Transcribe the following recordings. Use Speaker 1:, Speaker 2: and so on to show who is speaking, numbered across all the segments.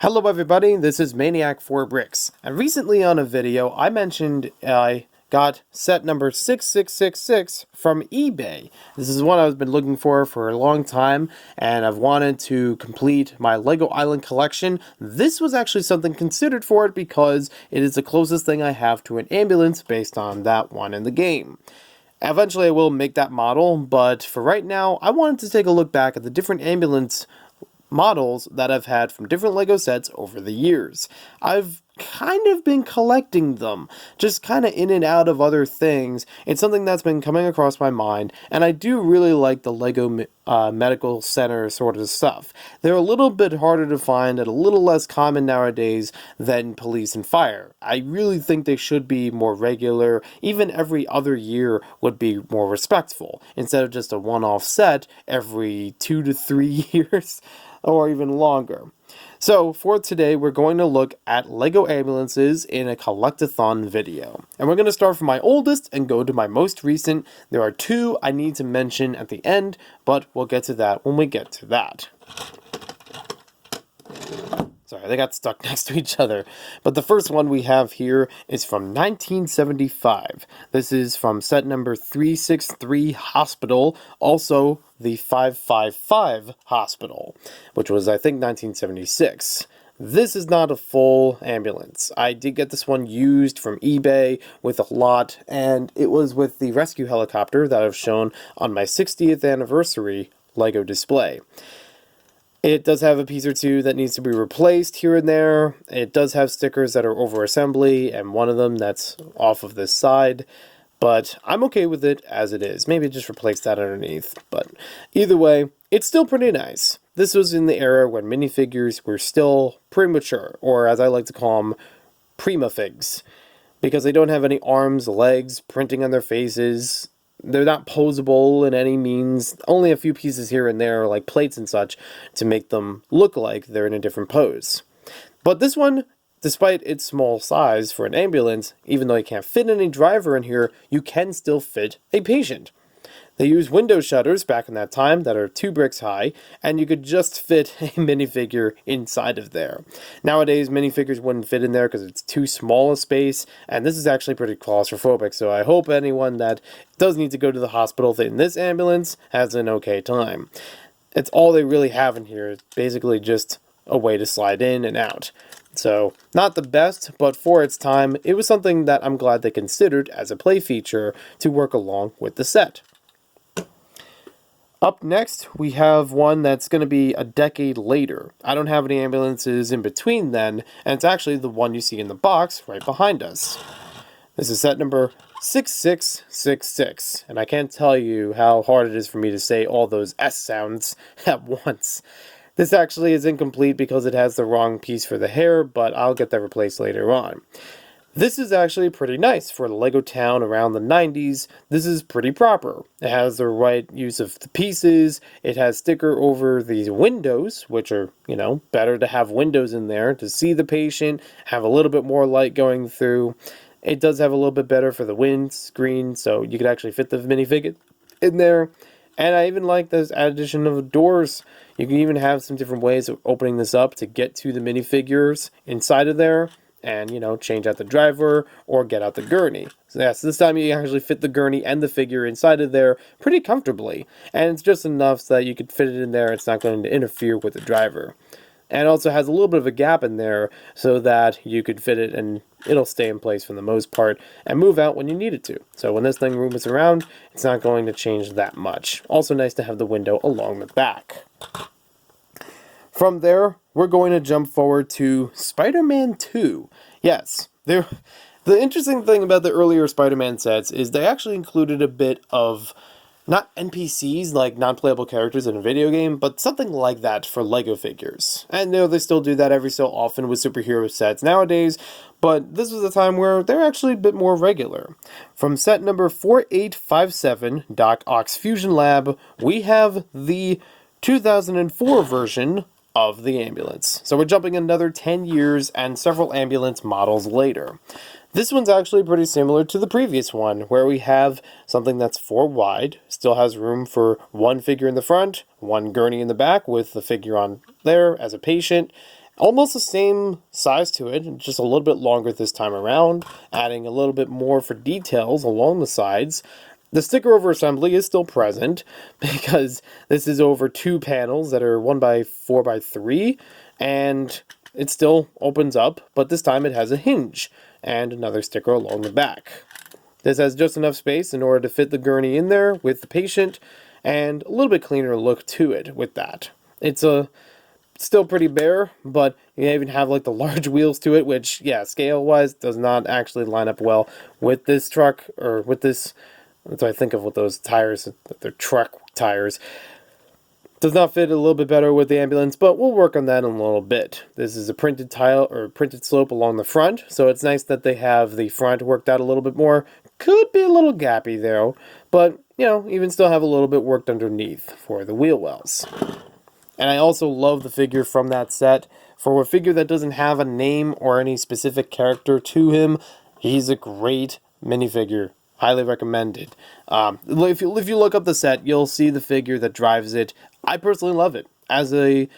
Speaker 1: Hello everybody, this is Maniac4Bricks, and recently on a video I mentioned I got set number 6666 from eBay. This is one I've been looking for a long time, and I've wanted to complete my Lego Island collection. This was actually something considered for it because it is the closest thing I have to an ambulance based on that one in the game. Eventually I will make that model, but for right now I wanted to take a look back at the different ambulance models that I've had from different Lego sets over the years. I've kind of been collecting them, just kind of in and out of other things. It's something that's been coming across my mind, and I do really like the Lego medical center sort of stuff. They're a little bit harder to find and a little less common nowadays than police and fire. I really think they should be more regular. Even every other year would be more respectful, instead of just a one-off set every 2 to 3 years. Or even longer. So for today, we're going to look at Lego ambulances in a Collect-A-Thon video. And we're going to start from my oldest and go to my most recent. There are two I need to mention at the end, but we'll get to that when we get to that. Sorry, they got stuck next to each other. But the first one we have here is from 1975. This is from set number 363 Hospital, also the 555 Hospital, which was, I think, 1976. This is not a full ambulance. I did get this one used from eBay with a lot, and it was with the rescue helicopter that I've shown on my 60th anniversary Lego display. It does have a piece or two that needs to be replaced here and there. It does have stickers that are over assembly, and one of them that's off of this side. But I'm okay with it as it is. Maybe just replace that underneath. But either way, it's still pretty nice. This was in the era when minifigures were still premature, or as I like to call them, prima figs. Because they don't have any arms, legs, printing on their faces. They're not posable in any means, only a few pieces here and there, like plates and such, to make them look like they're in a different pose. But this one, despite its small size for an ambulance, even though you can't fit any driver in here, you can still fit a patient. They use window shutters back in that time that are 2 bricks high, and you could just fit a minifigure inside of there. Nowadays, minifigures wouldn't fit in there because it's too small a space, and this is actually pretty claustrophobic, so I hope anyone that does need to go to the hospital in this ambulance has an okay time. It's all they really have in here. It's basically just a way to slide in and out. So, not the best, but for its time, it was something that I'm glad they considered as a play feature to work along with the set. Up next, we have one that's going to be a decade later. I don't have any ambulances in between then, and it's actually the one you see in the box right behind us. This is set number 6666, and I can't tell you how hard it is for me to say all those S sounds at once. This actually is incomplete because it has the wrong piece for the hair, but I'll get that replaced later on. This is actually pretty nice for the Lego town around the 90s. This is pretty proper. It has the right use of the pieces. It has sticker over these windows, which are, better to have windows in there to see the patient, have a little bit more light going through. It does have a little bit better for the windscreen, so you could actually fit the minifig in there. And I even like this addition of doors. You can even have some different ways of opening this up to get to the minifigures inside of there. And, change out the driver or get out the gurney. So this time you actually fit the gurney and the figure inside of there pretty comfortably. And it's just enough so that you could fit it in there. It's not going to interfere with the driver. And it also has a little bit of a gap in there so that you could fit it and it'll stay in place for the most part and move out when you need it to. So when this thing moves around, it's not going to change that much. Also nice to have the window along the back. From there, we're going to jump forward to Spider-Man 2. Yes, the interesting thing about the earlier Spider-Man sets is they actually included a bit of, not NPCs like non-playable characters in a video game, but something like that for Lego figures. And they still do that every so often with superhero sets nowadays, but this was a time where they're actually a bit more regular. From set number 4857, Doc Ock's Fusion Lab, we have the 2004 version of the ambulance. So we're jumping another 10 years and several ambulance models later. This one's actually pretty similar to the previous one, where we have something that's 4 wide, still has room for one figure in the front, one gurney in the back with the figure on there as a patient, Almost the same size to it, just a little bit longer this time around, adding a little bit more for details along the sides. The sticker over assembly is still present because this is over 2 panels that are 1x4x3, and it still opens up, but this time it has a hinge and another sticker along the back. This has just enough space in order to fit the gurney in there with the patient, and a little bit cleaner look to it with that. It's still pretty bare, but you even have like the large wheels to it, which, yeah, scale wise does not actually line up well with this truck, or with this, that's what I think of with those tires, they're truck tires. Does not fit a little bit better with the ambulance, but we'll work on that in a little bit. This is a printed tile, or printed slope along the front, so it's nice that they have the front worked out a little bit more. Could be a little gappy though, but, you know, even still have a little bit worked underneath for the wheel wells. And I also love the figure from that set. For a figure that doesn't have a name or any specific character to him, he's a great minifigure. Highly recommended. If you look up the set, you'll see the figure that drives it. I personally love it. As a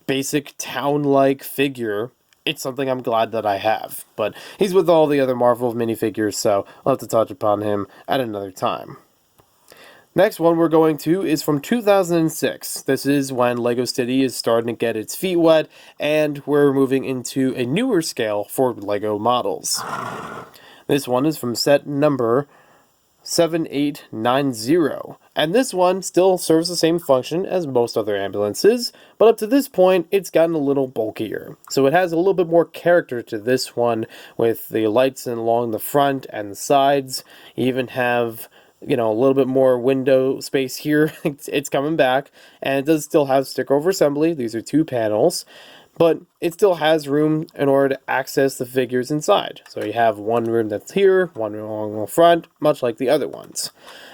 Speaker 1: basic town-like figure, it's something I'm glad that I have. But he's with all the other Marvel minifigures, so I'll have to touch upon him at another time. Next one we're going to is from 2006. This is when LEGO City is starting to get its feet wet, and we're moving into a newer scale for LEGO models. This one is from set number 7890, and this one still serves the same function as most other ambulances, but up to this point it's gotten a little bulkier. So it has a little bit more character to this one, with the lights along the front and the sides. You even have, you know, a little bit more window space here. It's coming back, and it does still have sticker over assembly. These are 2 panels, but it still has room in order to access the figures inside. So you have one room that's here, one room along the front, much like the other ones.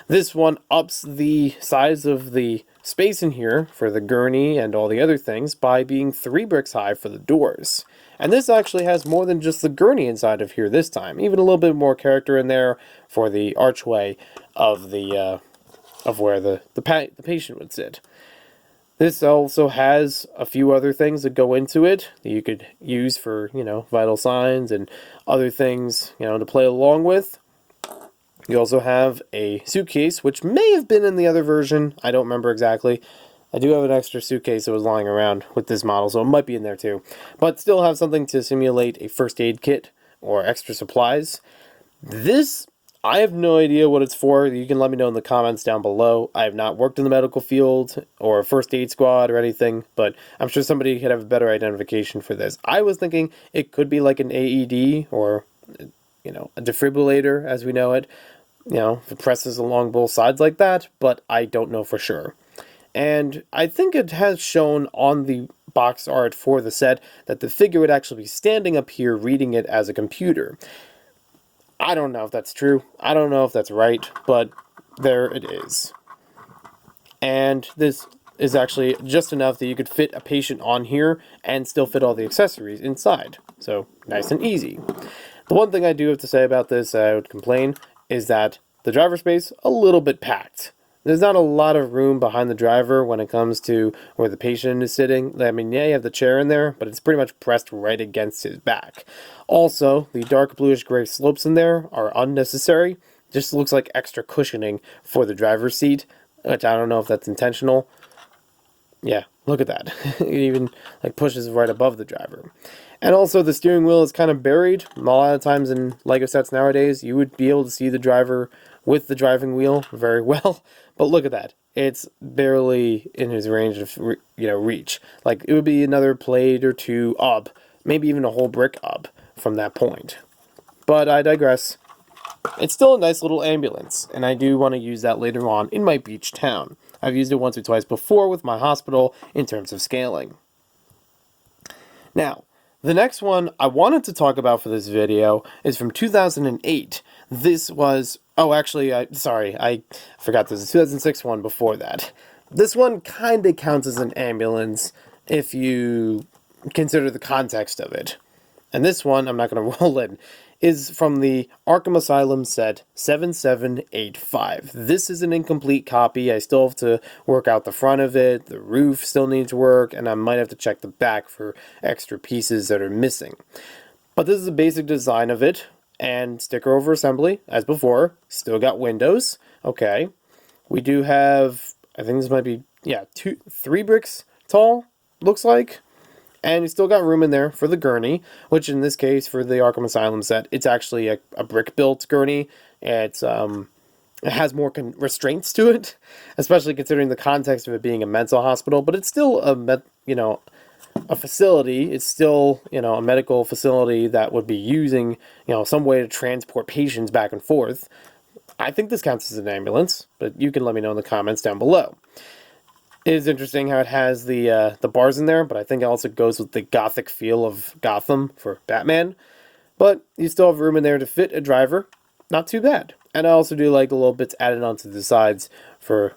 Speaker 1: This one ups the size of the space in here for the gurney and all the other things by being 3 bricks high for the doors. And this actually has more than just the gurney inside of here this time. Even a little bit more character in there for the archway of the of where the patient would sit. This also has a few other things that go into it that you could use for, you know, vital signs and other things, you know, to play along with. You also have a suitcase, which may have been in the other version. I don't remember exactly. I do have an extra suitcase that was lying around with this model, so it might be in there too. But still have something to simulate a first aid kit or extra supplies. This, I have no idea what it's for. You can let me know in the comments down below. I have not worked in the medical field or first aid squad or anything, but I'm sure somebody could have a better identification for this. I was thinking it could be like an AED or, you know, a defibrillator as we know it. You know, if it presses along both sides like that, but I don't know for sure. And I think it has shown on the box art for the set that the figure would actually be standing up here reading it as a computer. I don't know if that's true. I don't know if that's right, but there it is. And this is actually just enough that you could fit a patient on here and still fit all the accessories inside. So nice and easy. The one thing I do have to say about this, I would complain, is that the driver space a little bit packed. There's not a lot of room behind the driver when it comes to where the patient is sitting. I mean, yeah, you have the chair in there, but it's pretty much pressed right against his back. Also, the dark bluish gray slopes in there are unnecessary. Just looks like extra cushioning for the driver's seat, which I don't know if that's intentional. Yeah, look at that. It even like pushes right above the driver. And also the steering wheel is kind of buried. A lot of times in LEGO sets nowadays, you would be able to see the driver with the driving wheel very well. But look at that. It's barely in his range of, reach. Like, it would be another plate or 2 up, maybe even a whole brick up from that point. But I digress. It's still a nice little ambulance, and I do want to use that later on in my beach town. I've used it once or twice before with my hospital in terms of scaling. Now, the next one I wanted to talk about for this video is from 2008. This was, I forgot there's a 2006 one before that. This one kind of counts as an ambulance if you consider the context of it. And this one, I'm not going to roll in. is from the Arkham Asylum set 7785. This is an incomplete copy. I still have to work out the front of it, the roof still needs work, and I might have to check the back for extra pieces that are missing. But this is a basic design of it, and sticker over assembly, as before. Still got windows. Okay. We do have, I think this might be, yeah, 3 bricks tall, looks like. And you still got room in there for the gurney, which in this case, for the Arkham Asylum set, it's actually a brick-built gurney. It has more restraints to it, especially considering the context of it being a mental hospital. But it's still a facility. It's still, a medical facility that would be using, some way to transport patients back and forth. I think this counts as an ambulance, but you can let me know in the comments down below. It is interesting how it has the bars in there, but I think it also goes with the gothic feel of Gotham for Batman. But you still have room in there to fit a driver. Not too bad. And I also do like the little bits added onto the sides for,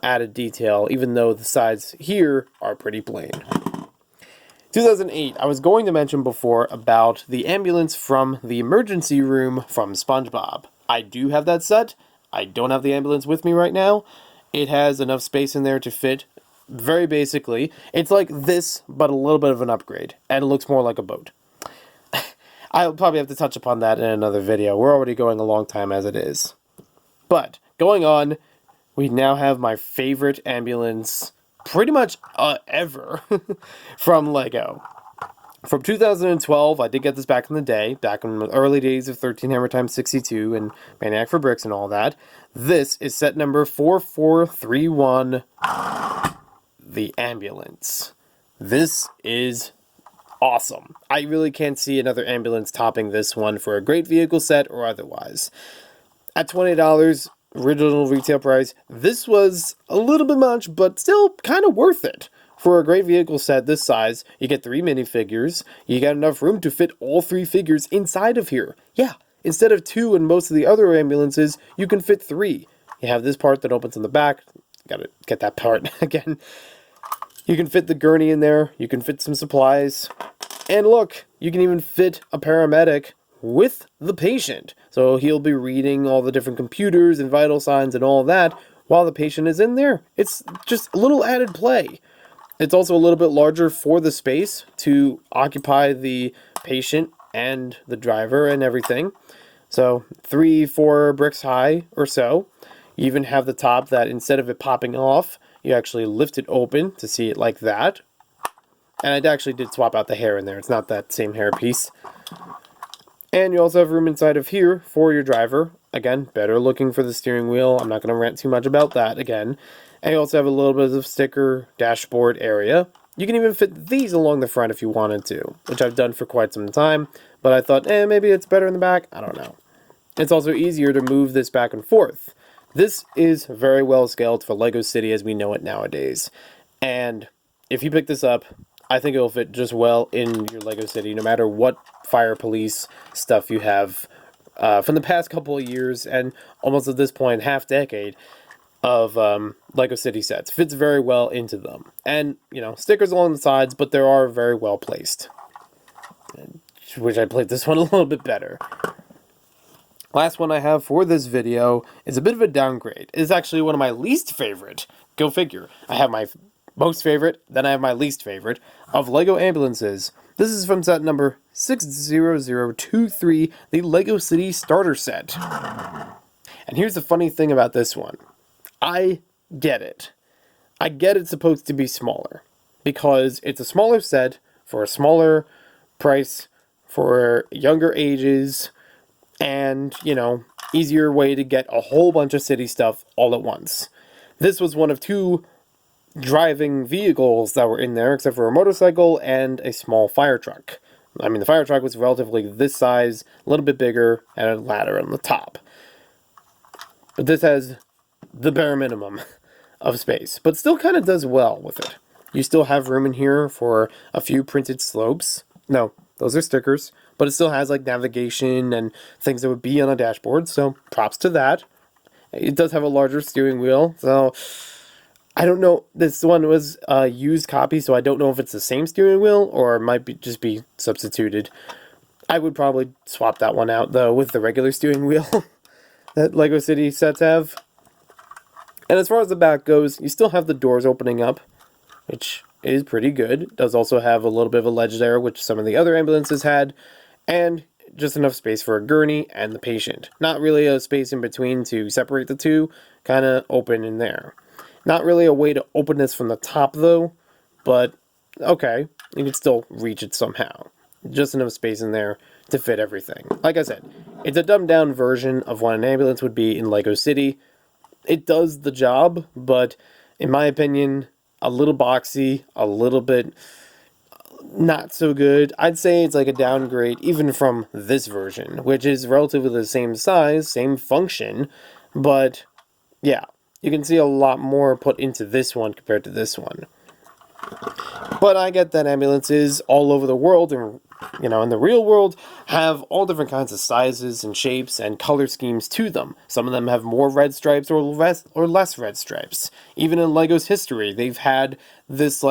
Speaker 1: added detail, even though the sides here are pretty plain. 2008, I was going to mention before about the ambulance from the emergency room from SpongeBob. I do have that set. I don't have the ambulance with me right now. It has enough space in there to fit, very basically. It's like this, but a little bit of an upgrade, and it looks more like a boat. I'll probably have to touch upon that in another video. We're already going a long time as it is. But, going on, we now have my favorite ambulance, pretty much ever, from LEGO. From 2012, I did get this back in the day, back in the early days of 13 Hammer x 62 and Maniac for Bricks and all that. This is set number 4431, the ambulance. This is awesome. I really can't see another ambulance topping this one for a great vehicle set or otherwise. At $20, original retail price, this was a little bit much, but still kind of worth it. For a great vehicle set this size, you get 3 minifigures. You got enough room to fit all 3 figures inside of here. Yeah, instead of 2 in most of the other ambulances, you can fit 3. You have this part that opens in the back. Gotta get that part again. You can fit the gurney in there. You can fit some supplies. And look, you can even fit a paramedic with the patient. So he'll be reading all the different computers and vital signs and all that while the patient is in there. It's just a little added play. It's also a little bit larger for the space to occupy the patient and the driver and everything. So 3-4 bricks high or so. You even have the top that instead of it popping off, you actually lift it open to see it like that. And I actually did swap out the hair in there. It's not that same hair piece. And you also have room inside of here for your driver. Again, better looking for the steering wheel. I'm not going to rant too much about that again. And you also have a little bit of sticker dashboard area. You can even fit these along the front if you wanted to, which I've done for quite some time. But I thought, maybe it's better in the back. I don't know. It's also easier to move this back and forth. This is very well scaled for LEGO City as we know it nowadays. And if you pick this up, I think it will fit just well in your LEGO City, no matter what fire police stuff you have from the past couple of years and almost at this point, half decade of LEGO City sets. Fits very well into them. And, stickers along the sides, but they are very well placed. I wish I played this one a little bit better. Last one I have for this video is a bit of a downgrade. It's actually one of my least favorite. Go figure. I have my most favorite, then I have my least favorite, of LEGO ambulances. This is from set number 60023, the LEGO City Starter Set. And here's the funny thing about this one. I get it. I get it's supposed to be smaller, because it's a smaller set for a smaller price for younger ages and, easier way to get a whole bunch of city stuff all at once. This was one of 2 driving vehicles that were in there, except for a motorcycle and a small fire truck. I mean, the fire truck was relatively this size, a little bit bigger, and a ladder on the top. But this has the bare minimum of space, but still kind of does well with it. You still have room in here for a few printed slopes. No, those are stickers, but it still has like navigation and things that would be on a dashboard, so props to that. It does have a larger steering wheel, so I don't know. This one was a used copy, so I don't know if it's the same steering wheel or it might just be substituted. I would probably swap that one out, though, with the regular steering wheel that Lego City sets have. And as far as the back goes, you still have the doors opening up, which is pretty good. It does also have a little bit of a ledge there, which some of the other ambulances had, and just enough space for a gurney and the patient. Not really a space in between to separate the two, kind of open in there. Not really a way to open this from the top, though, but okay, you can still reach it somehow. Just enough space in there to fit everything. Like I said, it's a dumbed down version of what an ambulance would be in Lego City. It does the job, but in my opinion, a little boxy, a little bit not so good. I'd say it's like a downgrade even from this version, which is relatively the same size, same function, but yeah, you can see a lot more put into this one compared to this one. But I get that ambulances all over the world, and in the real world, have all different kinds of sizes and shapes and color schemes to them. Some of them have more red stripes or less red stripes. Even in LEGO's history, they've had this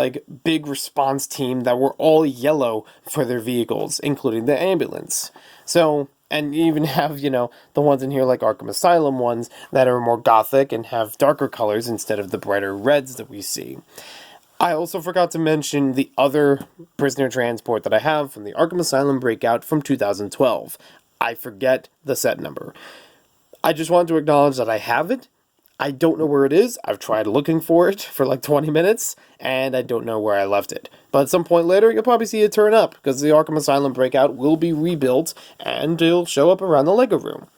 Speaker 1: big response team that were all yellow for their vehicles, including the ambulance. So, and you even have, the ones in here like Arkham Asylum ones that are more gothic and have darker colors instead of the brighter reds that we see. I also forgot to mention the other prisoner transport that I have from the Arkham Asylum breakout from 2012. I forget the set number. I just wanted to acknowledge that I have it. I don't know where it is. I've tried looking for it for 20 minutes, and I don't know where I left it. But at some point later, you'll probably see it turn up, because the Arkham Asylum breakout will be rebuilt, and it'll show up around the Lego room.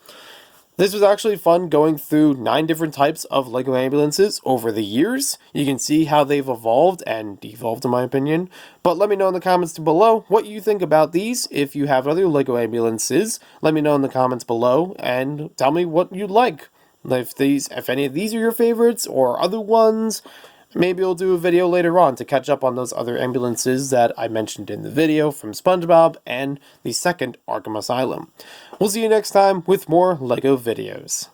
Speaker 1: This was actually fun going through 9 different types of LEGO ambulances over the years. You can see how they've evolved and devolved in my opinion. But let me know in the comments below what you think about these. If you have other LEGO ambulances, let me know in the comments below and tell me what you'd like. If any of these are your favorites or other ones, maybe we'll do a video later on to catch up on those other ambulances that I mentioned in the video from SpongeBob and the second Arkham Asylum. We'll see you next time with more LEGO videos.